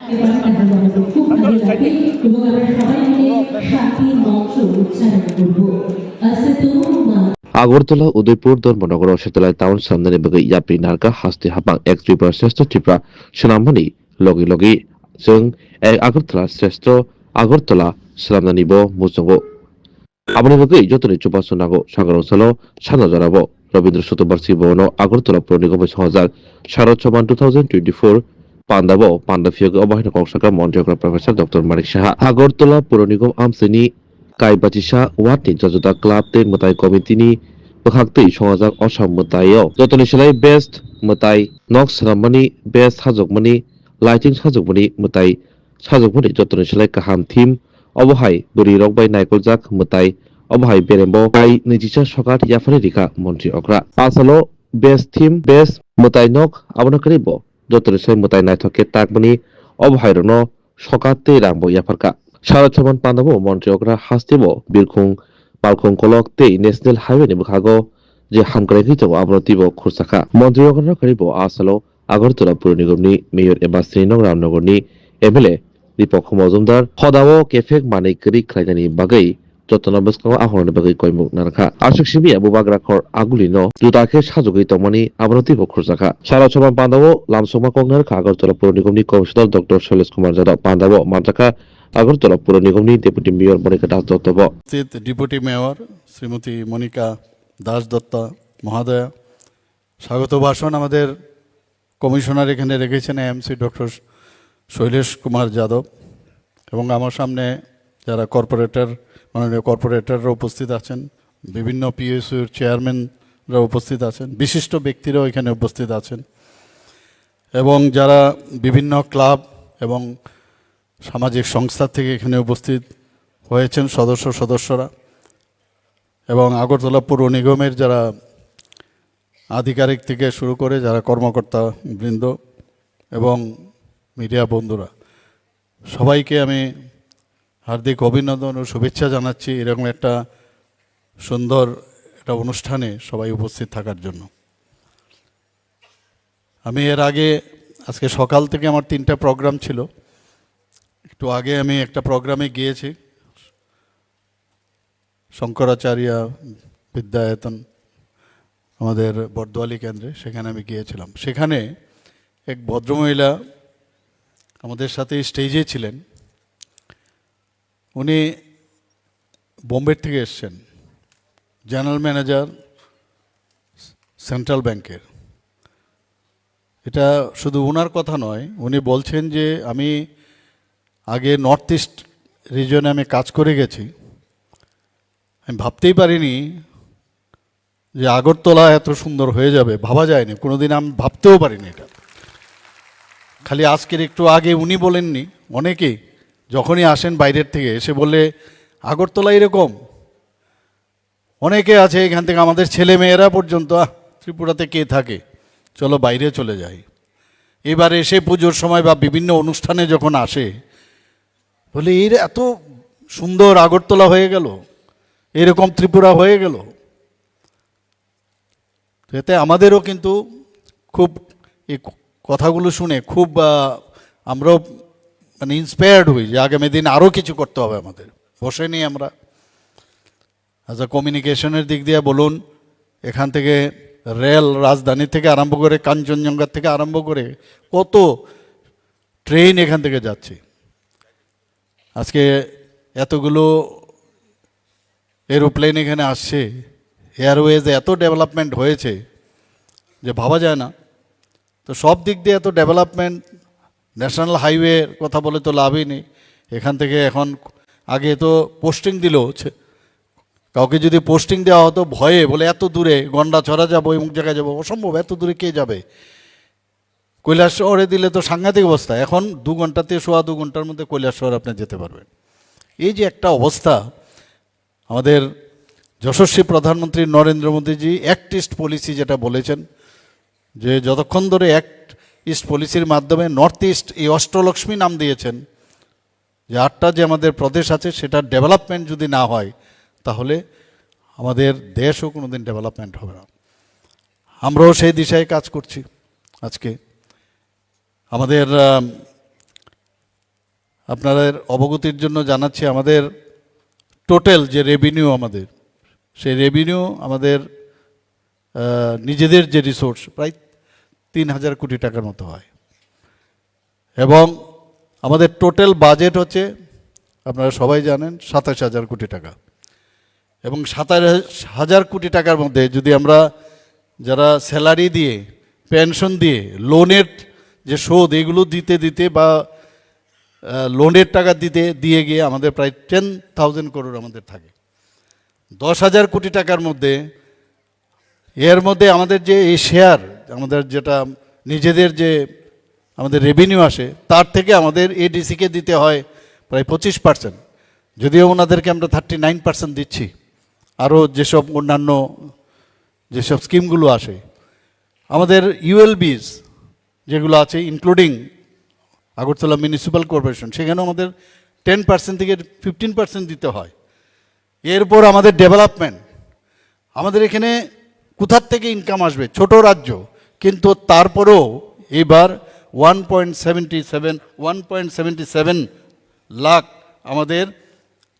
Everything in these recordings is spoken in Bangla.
খুব ভালো লাগে এবং আমরা সবাই মিলে শান্তির মন্ত্র উচ্চারণ করব। আগরতলা উদয়পুর ধর্মনগর সেতলায় টাউন সামনে বগে यात्री नारका हास्ति हाबां एक त्रिपुरा श्रेष्ठ त्रिपुरा सोनामनि लगे लगे जों एक আগরতলা শ্রেষ্ঠ আগরতলা সালামনানিব মুজंगो आबनि बगे जतनि चुपा सुनागो सागरं सालो साना जानाबो रवींद्र शतबार्षिक भवनो আগরতলা पौर निगम 2000 शारद समान 2024 पांडाबो पांडाफियग अबहायन कौशका मन्त्रिग्रा प्रोफेसर डॉक्टर मानिक साहा আগরতলা पौर निगम आमसेनि काइबातिसा वाटनि जजदा क्लाब ते मताय कमिटिनि बखाक्तै संगाजाक असम मतायाव जतनि सेलाय बेस्ट मताय नक सरामनि बेस्ट हाजकमनि लाइटिं साजकमनि मताय साजकमनि जतनि सेलाय काहाम थीम अबहाय बुरि रकबाय नायकलजाक मताय अबहाय बेरेम्बो काई निजिसा सकात याफानि रिका मन्त्रि अग्रा आसालो बेस्ट थीम बेस्ट मताय नक आबनकरिबो जतनि सेलाय मताय नायथके ताकमनि अबहाय रनो सकाते रांबो याफारका शारद समान पांडाबो मन्त्रि अग्रा हास्तिबो बिरखुं पालखुं कलक ते नेशनल हाईवे नि बखागो जे हामग्राय हितो आब्रतिबो खुरसाखा मन्त्रि अग्रा करिबो आसालो আগরতলা পৌর निगमनि मेयर एबा श्रीनगर रामनगरनि एमएलए दीपक मजुमदार हदावो केफेक मानिकरि खायनानि बागै जतना बसकाव आहरनि बागै कयमुक नारखा आशुकसिबि बुबाग्राखर आगुलिनो जुदाखे साजुगै तमनि आब्रतिबो खुरसाखा सारा समान पांडावो लामसमा कंगनार আগরতলা পৌর निगमनि कमिशनार डॉक्टर शैलेश कुमार यादव पांडावो मानजाखा আগরতলা পৌর निगमनि डेपुटी मेयर मनिका दास दत्त डिप्यूटी मेयर श्रीमती मनिका दास दत्त महोदया स्वागत भाषण আমাদের কমিশনার এখানে রেখেছেন এমসি ডক্টর শৈলেশ কুমার যাদব এবং আমার সামনে যারা কর্পোরেটর মাননীয় কর্পোরেটররা উপস্থিত আছেন বিভিন্ন পিএসইউর চেয়ারম্যানরা উপস্থিত আছেন বিশিষ্ট ব্যক্তিরাও এখানে উপস্থিত আছেন এবং যারা বিভিন্ন ক্লাব এবং সামাজিক সংস্থা থেকে এখানে উপস্থিত হয়েছেন সদস্যরা এবং আগরতলা পৌর নিগমের যারা আধিকারিক থেকে শুরু করে যারা কর্মকর্তা বৃন্দ এবং মিডিয়া বন্ধুরা সবাইকে আমি হার্দিক অভিনন্দন ও শুভেচ্ছা জানাচ্ছি এরকম একটা সুন্দর একটা অনুষ্ঠানে সবাই উপস্থিত থাকার জন্য। আমি এর আগে আজকে সকাল থেকে আমার 3টা প্রোগ্রাম ছিল, একটু আগে আমি একটা প্রোগ্রামে গিয়েছি শঙ্করাচার্য বিদ্যায়তন আমাদের বর্দোয়ালি কেন্দ্রে, সেখানে আমি গিয়েছিলাম। সেখানে এক ভদ্রমহিলা আমাদের সাথে স্টেজে ছিলেন, উনি বোম্বে থেকে এসছেন, জেনারেল ম্যানেজার সেন্ট্রাল ব্যাংকের। এটা শুধু ওনার কথা নয়, উনি বলছেন যে আমি আগে নর্থ ইস্ট রিজনে আমি কাজ করে গেছি, আমি ভাবতেই পারিনি যে আগরতলা এত সুন্দর হয়ে যাবে, ভাবা যায়নি, কোনোদিন আমি ভাবতেও পারিনি এটা। খালি আজকের একটু আগে উনি বলেননি, অনেকেই যখনই আসেন বাইরের থেকে এসে বলে আগরতলা এরকম, অনেকে আছে এখান থেকে আমাদের ছেলে মেয়েরা পর্যন্ত ত্রিপুরাতে কে থাকে, চলো বাইরে চলে যাই। এবার এসে পুজোর সময় বা বিভিন্ন অনুষ্ঠানে যখন আসে বলে এর এত সুন্দর আগরতলা হয়ে গেল, এরকম ত্রিপুরা হয়ে গেল। এতে আমাদেরও কিন্তু খুব এই কথাগুলো শুনে খুব আমরাও মানে ইন্সপায়ার্ড হই যে আগামী দিন আরও কিছু করতে হবে আমাদের। বসে নিই আমরা আচ্ছা, কমিউনিকেশনের দিক দিয়ে বলুন, এখান থেকে রেল রাজধানী থেকে আরম্ভ করে কাঞ্চনজঙ্ঘা থেকে আরম্ভ করে কত ট্রেন এখান থেকে যাচ্ছে। আজকে এতগুলো এরোপ্লেন এখানে আসছে, এয়ারওয়েজ এত ডেভেলপমেন্ট হয়েছে যে ভাবা যায় না। তো সব দিক দিয়ে এত ডেভেলপমেন্ট, ন্যাশনাল হাইওয়ের কথা বলে তো লাভই নেই। এখান থেকে এখন আগে তো পোস্টিং দিল, কাউকে যদি পোস্টিং দেওয়া হতো ভয়ে বলে এত দূরে গন্ডাছড়া যাবো, এমুক জায়গায় যাবো, অসম্ভব, এত দূরে কে যাবে। কৈলাস শহরে দিলে তো সাংঘাতিক অবস্থা, এখন 2 ঘন্টাতে 2.25 ঘন্টার মধ্যে কৈলাস শহর আপনি যেতে পারবেন। এই যে একটা অবস্থা, আমাদের যশস্বী প্রধানমন্ত্রী নরেন্দ্র মোদীজি অ্যাক্ট ইস্ট পলিসি যেটা বলেছেন, যে যতক্ষণ ধরে অ্যাক্ট ইস্ট পলিসির মাধ্যমে নর্থ ইস্ট এই অষ্টলক্ষ্মী নাম দিয়েছেন, যে 8টা যে আমাদের প্রদেশ আছে সেটার ডেভেলপমেন্ট যদি না হয় তাহলে আমাদের দেশও কোনোদিন ডেভেলপমেন্ট হবে না। আমরাও সেই দিশায় কাজ করছি। আজকে আমাদের আপনাদের অবগতির জন্য জানাচ্ছি, আমাদের টোটাল যে রেভিনিউ আমাদের, সেই রেভিনিউ আমাদের নিজেদের যে রিসোর্স প্রায় 3,000 কোটি টাকার মতো হয়। এবং আমাদের টোটাল বাজেট হচ্ছে, আপনারা সবাই জানেন, 27,000 কোটি টাকা। এবং 27,000 কোটি টাকার মধ্যে যদি আমরা যারা স্যালারি দিয়ে, পেনশন দিয়ে, লোনের যে শোধ এগুলো দিতে দিতে বা লোনের টাকা দিয়ে গিয়ে আমাদের প্রায় 10,000 করোড় আমাদের থাকে। 10,000 কোটি টাকার মধ্যে এর মধ্যে আমাদের যে এই শেয়ার, আমাদের যেটা নিজেদের যে আমাদের রেভিনিউ আসে, তার থেকে আমাদের এডিসিকে দিতে হয় প্রায় 25%, যদিও ওনাদেরকে আমরা 39% দিচ্ছি। আরও যেসব অন্যান্য যেসব স্কিমগুলো আসে, আমাদের ইউএলবিস যেগুলো আছে ইনক্লুডিং আগরতলা মিউনিসিপ্যাল কর্পোরেশন, সেখানেও আমাদের 10% থেকে 15% দিতে হয়। এরপর আমাদের ডেভেলপমেন্ট, আমাদের এখানে কোথার থেকে ইনকাম আসবে, ছোট রাজ্য, কিন্তু তারপরেও এবার 1.77 লাখ আমাদের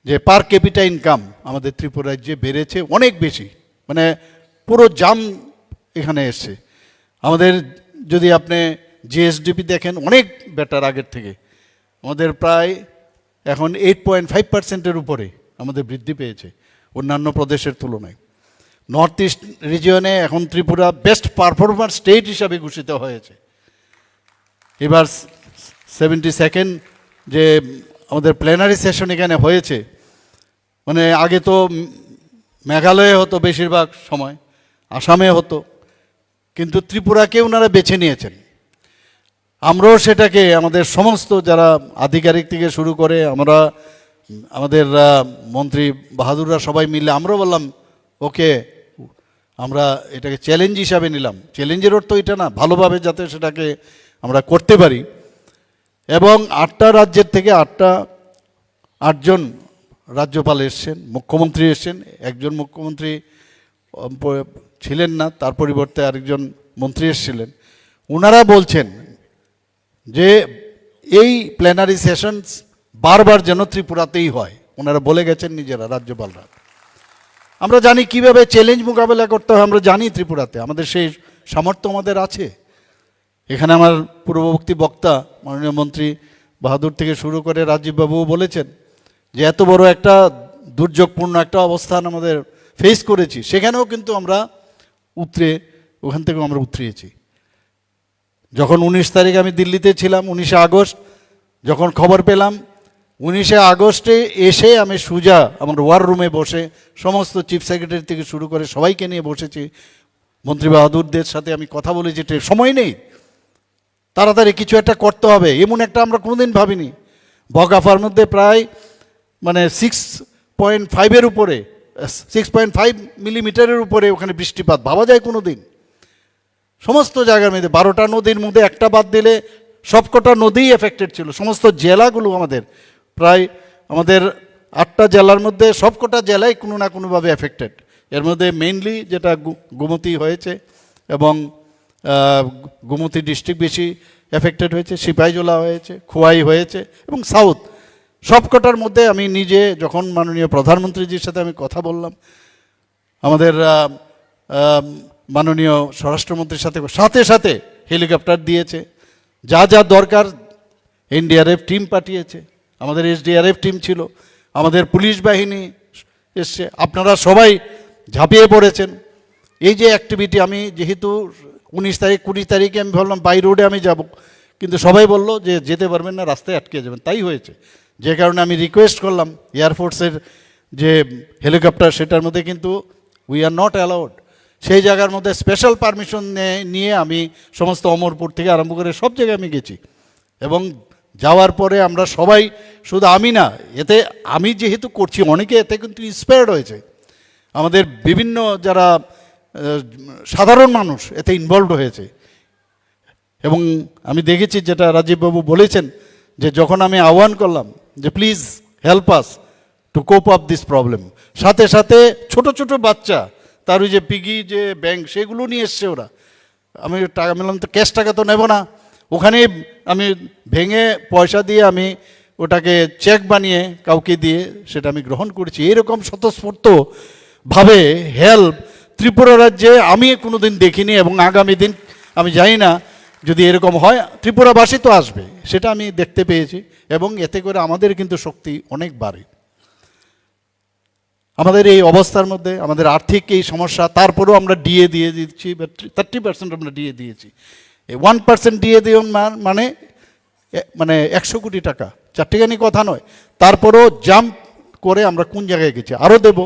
যে পার ক্যাপিটা ইনকাম আমাদের ত্রিপুরা রাজ্যে বেড়েছে, অনেক বেশি, মানে পুরো জাম এখানে এসছে। আমাদের যদি আপনি জিএসডিপি দেখেন, অনেক বেটার আগের থেকে, আমাদের প্রায় এখন 8.5%-এর উপরে আমাদের বৃদ্ধি পেয়েছে অন্যান্য প্রদেশের তুলনায়। নর্থ ইস্ট রিজিয়নে এখন ত্রিপুরা বেস্ট পারফরমার স্টেট হিসাবে ঘোষিত হয়েছে। এবার 72nd যে আমাদের প্ল্যানারি সেশন এখানে হয়েছে, মানে আগে তো মেঘালয়ে হতো বেশিরভাগ সময়, আসামে হতো, কিন্তু ত্রিপুরাকে ওনারা বেছে নিয়েছেন। আমরাও সেটাকে আমাদের সমস্ত যারা আধিকারিক থেকে শুরু করে আমরা, আমাদের মন্ত্রী বাহাদুররা সবাই মিলে আমরাও বললাম ওকে, আমরা এটাকে চ্যালেঞ্জ হিসাবে নিলাম। চ্যালেঞ্জের অর্থ এটা না, ভালোভাবে যাতে সেটাকে আমরা করতে পারি। এবং 8টা রাজ্যের থেকে 8জন রাজ্যপাল এসছেন, মুখ্যমন্ত্রী এসছেন। একজন মুখ্যমন্ত্রী ছিলেন না, তার পরিবর্তে আরেকজন মন্ত্রী এসেছিলেন। ওনারা বলছেন যে এই প্ল্যানারি সেশনস বারবার যেন ত্রিপুরাতেই হয়, ওনারা বলে গেছেন নিজেরা, রাজ্যপালরা। আমরা জানি কিভাবে চ্যালেঞ্জ মোকাবেলা করতে হয়, আমরা জানি ত্রিপুরাতে আমাদের সেই সামর্থ্য আমাদের আছে। এখানে আমার পূর্ববর্তী বক্তা মাননীয় মন্ত্রী বাহাদুর থেকে শুরু করে রাজীববাবুও বলেছেন যে এত বড় একটা দুর্যোগপূর্ণ একটা অবস্থান আমাদের ফেস করেছি, সেখানেও কিন্তু আমরা ওখান থেকেও আমরা উতরিয়েছি। যখন 19 তারিখ আমি দিল্লিতে ছিলাম, 19শে আগস্ট যখন খবর পেলাম, 19শে আগস্টে এসে আমি সুজা আমার ওয়ার রুমে বসে সমস্ত চিফ সেক্রেটারি থেকে শুরু করে সবাইকে নিয়ে বসেছি, মন্ত্রী বাহাদুরদের সাথে আমি কথা বলেছি, সময় নেই, তাড়াতাড়ি কিছু একটা করতে হবে। এমন একটা আমরা কোনোদিন ভাবিনি। বগাফার মধ্যে প্রায় মানে 6.5-এর উপরে, 6.5 মিলিমিটারের উপরে ওখানে বৃষ্টিপাত ভাবা যায় কোনো দিন? সমস্ত জায়গার মধ্যে 12টা নদীর মধ্যে একটা বাদ দিলে সবকটা নদীই এফেক্টেড ছিল। সমস্ত জেলাগুলো আমাদের প্রায় আমাদের 8টা জেলার মধ্যে সবকটা জেলায় কোনো না কোনোভাবে এফেক্টেড। এর মধ্যে মেইনলি যেটা গোমতী হয়েছে এবং গোমতী ডিস্ট্রিক্ট বেশি এফেক্টেড হয়েছে, সিপাহীজলা হয়েছে, খোয়াই হয়েছে এবং সাউথ। সবকটার মধ্যে আমি নিজে যখন মাননীয় প্রধানমন্ত্রীজির সাথে আমি কথা বললাম, আমাদের মাননীয় স্বরাষ্ট্রমন্ত্রীর সাথে সাথে হেলিকপ্টার দিয়েছে, যা যা দরকার এনডিআরএফ টিম পাঠিয়েছে, আমাদের এসডিআরএফ টিম ছিল, আমাদের পুলিশ বাহিনী এসছে, আপনারা সবাই ঝাঁপিয়ে পড়েছেন। এই যে অ্যাক্টিভিটি, আমি যেহেতু 19 তারিখ 20 তারিখে আমি ভাবলাম বাই রোডে আমি যাব, কিন্তু সবাই বলল যে যেতে পারবেন না, রাস্তায় আটকে যাবেন। তাই হয়েছে, যে কারণে আমি রিকোয়েস্ট করলাম এয়ারফোর্সের যে হেলিকপ্টার, সেটার মধ্যে কিন্তু উই আর নট অ্যালাউড। সেই জায়গার মধ্যে স্পেশাল পারমিশন নিয়ে আমি সমস্ত অমরপুর থেকে আরম্ভ করে সব জায়গায় আমি গেছি। এবং যাওয়ার পরে আমরা সবাই, শুধু আমি না, এতে আমি যেহেতু করছি, অনেকে এতে কিন্তু ইন্সপায়ার্ড হয়েছে। আমাদের বিভিন্ন যারা সাধারণ মানুষ এতে ইনভলভ হয়েছে। এবং আমি দেখেছি যেটা রাজীববাবু বলেছেন, যে যখন আমি আহ্বান করলাম যে please help us to cope up this problem, সাথে সাথে ছোট ছোট বাচ্চা, তার ওই যে পিগি যে ব্যাংক, সেগুলো নিয়ে এসছে ওরা। আমি টাকা বললাম তো ক্যাশ টাকা তো নেব না, ওখানে আমি ভেঙে পয়সা দিয়ে আমি ওটাকে চেক বানিয়ে কাউকে দিয়ে সেটা আমি গ্রহণ করেছি। এরকম স্বতঃস্ফূর্তভাবে হেল্প ত্রিপুরা রাজ্যে আমি কোনোদিন দেখিনি, এবং আগামী দিন আমি জানি না যদি এরকম হয়, ত্রিপুরাবাসী তো আসবে, সেটা আমি দেখতে পেয়েছি। এবং এতে করে আমাদের কিন্তু শক্তি অনেক বাড়ে। আমাদের এই অবস্থার মধ্যে আমাদের আর্থিক এই সমস্যা, তারপরেও আমরা ডিএ দিয়ে দিচ্ছি, 30% আমরা ডিএ দিয়েছি। এই 1% ডিএ দিয়ে মানে 100 কোটি টাকা, চারটিখানি কথা নয়। তারপরেও জাম্প করে আমরা কোন জায়গায় গেছি, আরও দেব।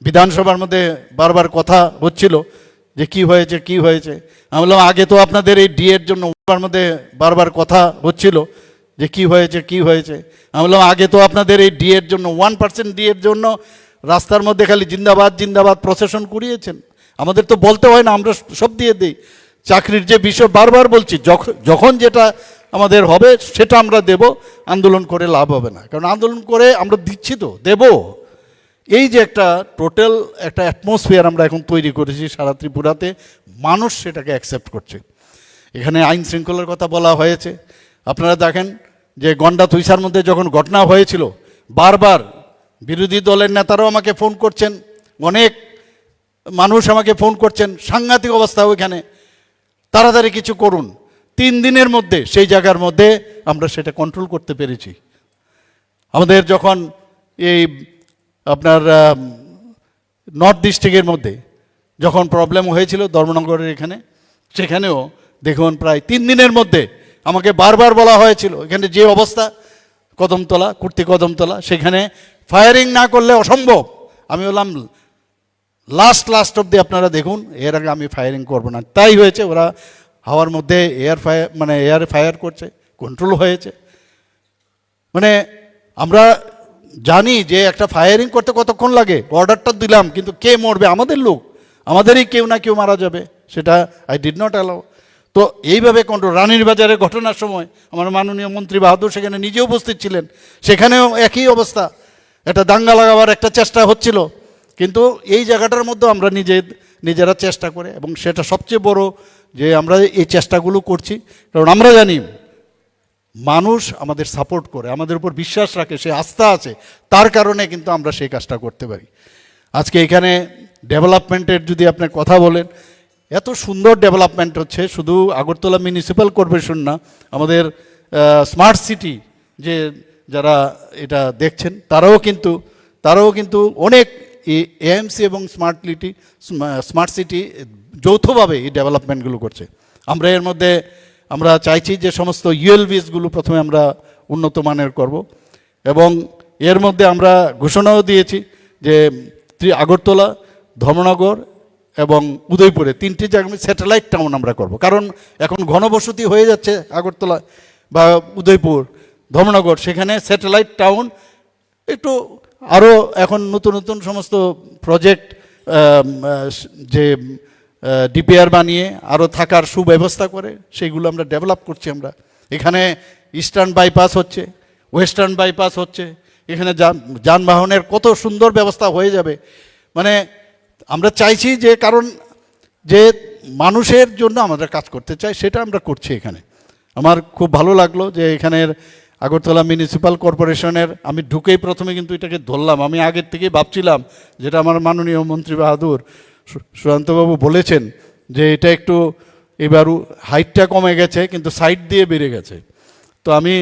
বিধানসভার মধ্যে বারবার কথা হচ্ছিল যে কি হয়েছে কি হয়েছে, আমি বললাম আগে তো আপনাদের এই ডিএর জন্য মধ্যে বারবার কথা হচ্ছিল যে কি হয়েছে কি হয়েছে, আমি বললাম আগে তো আপনাদের এই ডিএর জন্য 1% ডিএর জন্য রাস্তার মধ্যে খালি জিন্দাবাদ জিন্দাবাদ প্রসেশন করিয়েছেন। আমাদের তো বলতে হয় না, আমরা সব দিয়ে দিই। চাকরির যে বিষয় বারবার বলছি, যখন যেটা আমাদের হবে সেটা আমরা দেব, আন্দোলন করে লাভ হবে না, কারণ আন্দোলন করে আমরা দিচ্ছি তো, দেব। এই যে একটা টোটাল একটা অ্যাটমসফিয়ার আমরা এখন তৈরি করেছি সারা ত্রিপুরাতে, মানুষ সেটাকে অ্যাকসেপ্ট করছে। এখানে আইন শৃঙ্খলার কথা বলা হয়েছে। আপনারা দেখেন যে গন্ডা তুইসার মধ্যে যখন ঘটনা হয়েছিল, বারবার বিরোধী দলের নেতারাও আমাকে ফোন করছেন, অনেক মানুষ আমাকে ফোন করছেন, সাংঘাতিক অবস্থা ওইখানে, তাড়াতাড়ি কিছু করুন। 3 দিনের মধ্যে সেই জায়গার মধ্যে আমরা সেটা কন্ট্রোল করতে পেরেছি। আমাদের যখন এই আপনার নর্থ ডিস্ট্রিক্টের মধ্যে যখন প্রবলেম হয়েছিল ধর্মনগরের এখানে, সেখানেও দেখুন প্রায় 3 দিনের মধ্যে আমাকে বারবার বলা হয়েছিল এখানে যে অবস্থা, কদমতলা কদমতলা, সেখানে ফায়ারিং না করলে অসম্ভব। আমি বললাম লাস্ট অব্দি আপনারা দেখুন, এর আগে আমি ফায়ারিং করব না। তাই হয়েছে, ওরা হাওয়ার মধ্যে এয়ার ফায়ার করছে, কন্ট্রোল হয়েছে। মানে আমরা জানি যে একটা ফায়ারিং করতে কতক্ষণ লাগে, অর্ডারটা দিলাম, কিন্তু কে মরবে? আমাদের লোক, আমাদেরই কেউ না কেউ মারা যাবে, সেটা আই ডিড নট অ্যালাউ। তো এইভাবে কন্ট্রোল। রানীর বাজারে ঘটনার সময় আমার মাননীয় মন্ত্রী বাহাদুর সেখানে নিজে উপস্থিত ছিলেন, সেখানেও একই অবস্থা, একটা দাঙ্গা লাগাবার একটা চেষ্টা হচ্ছিল। কিন্তু এই জায়গাটার মধ্যে আমরা নিজেরা চেষ্টা করে, এবং সেটা সবচেয়ে বড় যে আমরা এই চেষ্টাগুলো করছি, কারণ আমরা জানি মানুষ আমাদের সাপোর্ট করে, আমাদের উপর বিশ্বাস রাখে, সে আস্থা আছে, তার কারণে কিন্তু আমরা সেই কাজটা করতে পারি। আজকে এখানে ডেভেলপমেন্টের যদি আপনি কথা বলেন, এত সুন্দর ডেভেলপমেন্ট হচ্ছে, শুধু আগরতলা মিউনিসিপ্যাল কর্পোরেশন না, আমাদের স্মার্ট সিটি যে যারা এটা দেখছেন তারাও কিন্তু অনেক এএমসি এবং স্মার্ট সিটি যৌথভাবে এই ডেভেলপমেন্টগুলো করছে। আমরা এর মধ্যে আমরা চাইছি যে সমস্ত ইউএলবিসগুলো প্রথমে আমরা উন্নত মানের করব, এবং এর মধ্যে আমরা ঘোষণাও দিয়েছি যে আগরতলা, ধর্মনগর এবং উদয়পুরে 3টি জায়গায় স্যাটেলাইট টাউন আমরা করব। কারণ এখন ঘনবসতি হয়ে যাচ্ছে আগরতলা বা উদয়পুর, ধর্মনগর, সেখানে স্যাটেলাইট টাউন একটু আরও এখন নতুন সমস্ত প্রজেক্ট যে ডিপিআর বানিয়ে আরও থাকার সুব্যবস্থা করে সেইগুলো আমরা ডেভেলপ করছি। আমরা এখানে ইস্টার্ন বাইপাস হচ্ছে, ওয়েস্টার্ন বাইপাস হচ্ছে, এখানে যানবাহনের কত সুন্দর ব্যবস্থা হয়ে যাবে। মানে আমরা চাইছি যে, কারণ যে মানুষের জন্য আমরা কাজ করতে চাই, সেটা আমরা করছি এখানে। আমার খুব ভালো লাগলো যে এখানের আগরতলা মিউনিসিপ্যাল কর্পোরেশনের, আমি ঢুকেই প্রথমে কিন্তু এটাকে ধরলাম। আমি আগের থেকেই ভাবছিলাম, যেটা আমার মাননীয় মন্ত্রী বাহাদুর সুশান্তবাবু বলেছেন, যে এটা একটু এবার হাইটটা কমে গেছে কিন্তু সাইড দিয়ে বেড়ে গেছে। তো আমি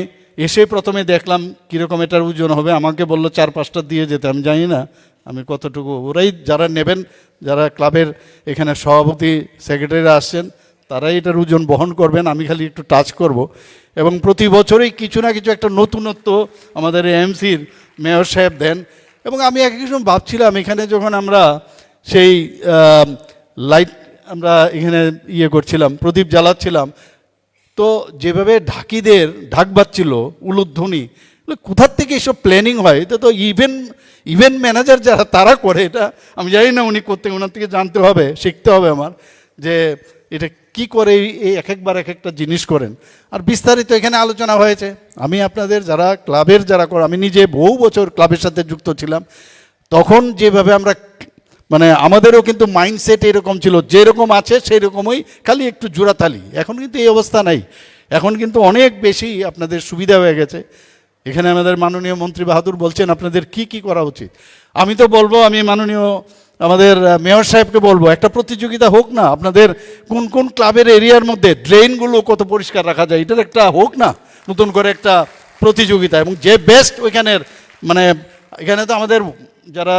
এসে প্রথমে দেখলাম কীরকম এটার ওজন হবে, আমাকে বললো 4-5টা দিয়ে যেতে, আমি জানি না আমি কতটুকু, ওরাই যারা নেবেন, যারা ক্লাবের এখানে সভাপতি সেক্রেটারিরা আসছেন, তারাই এটার ওজন বহন করবেন, আমি খালি একটু টাচ করব। এবং প্রতি বছরই কিছু না কিছু একটা নতুনত্ব আমাদের এএমসির মেয়র সাহেব দেন। এবং আমি এক সময় ভাবছিলাম, এখানে যখন আমরা সেই লাইট আমরা এখানে করছিলাম, প্রদীপ জ্বালাচ্ছিলাম, তো যেভাবে ঢাকিদের ঢাক বাজছিল, উলুধ্বনি, কোথার থেকে এসব প্ল্যানিং হয়? এটা তো ইভেন্ট ম্যানেজার যারা তারা করে, এটা আমি জানি না, উনি করতে, ওনার থেকে জানতে হবে, শিখতে হবে আমার, যে এটা কি করে এই একবার এক একটা জিনিস করেন। আর বিস্তারিত এখানে আলোচনা হয়েছে। আমি আপনাদের যারা ক্লাবের যারা করে, আমি নিজে বহু বছর ক্লাবের সাথে যুক্ত ছিলাম, তখন যেভাবে আমরা মানে আমাদেরও কিন্তু মাইন্ডসেট এরকম ছিল, যেরকম আছে সেই রকমই, খালি একটু জোড়াতালি। এখন কিন্তু এই অবস্থা নাই, এখন কিন্তু অনেক বেশি আপনাদের সুবিধা হয়ে গেছে। এখানে আমাদের মাননীয় মন্ত্রী বাহাদুর বলছেন আপনাদের কি কি করা উচিত। আমি তো বলবো, আমি মাননীয় আমাদের মেয়র সাহেবকে বলবো, একটা প্রতিযোগিতা হোক না, আপনাদের কোন কোন ক্লাবের এরিয়ার মধ্যে ড্রেনগুলো কত পরিষ্কার রাখা যায়, এটার একটা হোক না নতুন করে একটা প্রতিযোগিতা, এবং যে বেস্ট ওইখানের, মানে এখানে তো আমাদের যারা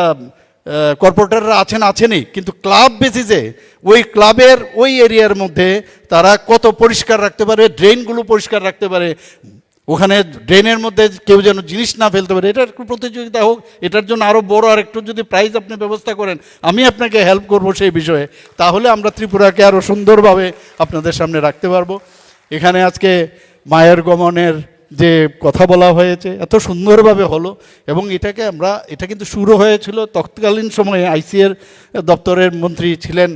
কর্পোরেটররা আছেনই, কিন্তু ক্লাব বেসিসে ওই ক্লাবের ওই এরিয়ার মধ্যে তারা কত পরিষ্কার রাখতে পারে, ড্রেনগুলো পরিষ্কার রাখতে পারে, ওখানে ড্রেনের মধ্যে কেউ যেন জিনিস না ফেলতে পারে, এটার একটু প্রতিযোগিতা হোক। এটার জন্য আরও বড় আর একটু যদি প্রাইজ আপনি ব্যবস্থা করেন, আমি আপনাকে হেল্প করব সেই বিষয়ে, তাহলে আমরা ত্রিপুরাকে আরও সুন্দরভাবে আপনাদের সামনে রাখতে পারবো। এখানে আজকে মায়ের গমনের যে কথা বলা হয়েছে এত সুন্দরভাবে হলো, এবং এটা কিন্তু শুরু হয়েছিল তৎকালীন সময়ে আইসিএর দপ্তরের মন্ত্রী ছিলেন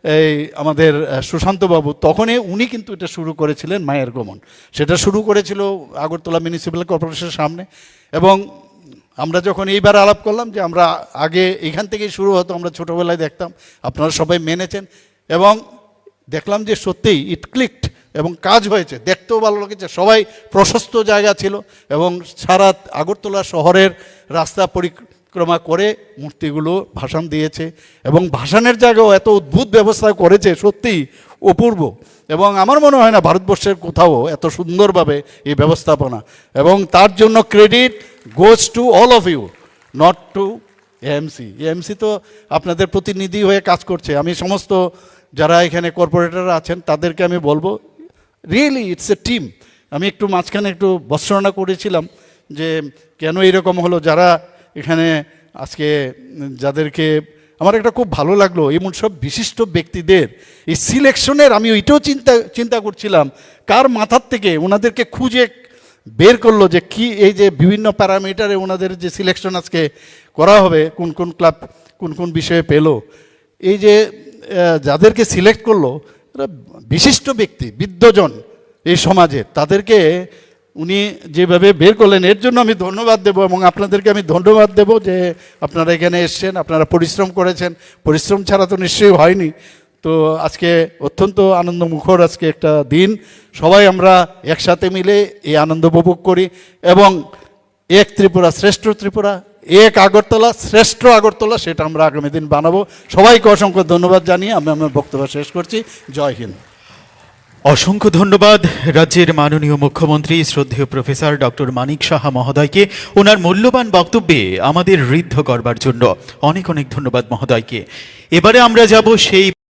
এই আমাদের সুশান্তবাবু, তখনই উনি কিন্তু এটা শুরু করেছিলেন মায়ের গমন। সেটা শুরু করেছিল আগরতলা মিউনিসিপ্যাল কর্পোরেশনের সামনে, এবং আমরা যখন এইবার আলাপ করলাম যে আমরা আগে এখান থেকেই শুরু হতো, আমরা ছোটোবেলায় দেখতাম, আপনারা সবাই মেনেছেন, এবং দেখলাম যে সত্যিই ইট ক্লিকড এবং কাজ হয়েছে, দেখতেও ভালো লেগেছে, সবাই প্রশস্ত জায়গা ছিল, এবং সারা আগরতলা শহরের রাস্তা পরিক্রমা করে মূর্তিগুলো ভাসান দিয়েছে, এবং ভাসানের জায়গাও এত অদ্ভুত ব্যবস্থা করেছে, সত্যিই অপূর্ব। এবং আমার মনে হয় না ভারতবর্ষের কোথাও এত সুন্দরভাবে এই ব্যবস্থাপনা, এবং তার জন্য credit goes to all of you, not to AMC. AMC তো আপনাদের প্রতিনিধি হয়ে কাজ করছে। আমি সমস্ত যারা এখানে কর্পোরেটররা আছেন তাদেরকে আমি বলবো, রিয়েলি ইটস এ টিম। আমি একটু মাঝখানে একটু বর্ণনা করেছিলাম যে কেন এরকম হলো, যারা এখানে আজকে যাদেরকে আমার একটা খুব ভালো লাগলো, এমন সব বিশিষ্ট ব্যক্তিদের এই সিলেকশনের, আমি ওইটাও চিন্তা করছিলাম কার মাথার থেকে ওনাদেরকে খুঁজে বের করলো যে কি এই যে বিভিন্ন প্যারামিটারে ওনাদের যে সিলেকশন আজকে করা হবে, কোন কোন ক্লাব কোন কোন বিষয়ে পেলো, এই যে যাদেরকে সিলেক্ট করলো এরা বিশিষ্ট ব্যক্তি, বিদ্বজন এই সমাজের, তাদেরকে উনি যেভাবে বের করলেন এর জন্য আমি ধন্যবাদ দেব, এবং আপনাদেরকে আমি ধন্যবাদ দেব যে আপনারা এখানে এসছেন, আপনারা পরিশ্রম করেছেন, পরিশ্রম ছাড়া তো নিশ্চয়ই হয়নি। তো আজকে অত্যন্ত আনন্দমুখর আজকে একটা দিন, সবাই আমরা একসাথে মিলে এই আনন্দ উপভোগ করি, এবং এক ত্রিপুরা শ্রেষ্ঠ ত্রিপুরা, এক আগরতলা শ্রেষ্ঠ আগরতলা, সেটা আমরা আগামী দিন বানাবো। সবাইকে অসংখ্য ধন্যবাদ জানিয়ে আমি আমার বক্তব্য শেষ করছি। জয় হিন্দ। অসংখ্য ধন্যবাদ রাজ্যের মাননীয় মুখ্যমন্ত্রী শ্রদ্ধেয় প্রফেসর ডক্টর মানিক সাহা মহোদয়কে ওনার মূল্যবান বক্তব্যে আমাদের ঋদ্ধ করবার জন্য। অনেক অনেক ধন্যবাদ মহোদয়কে। এবারে আমরা যাব সেই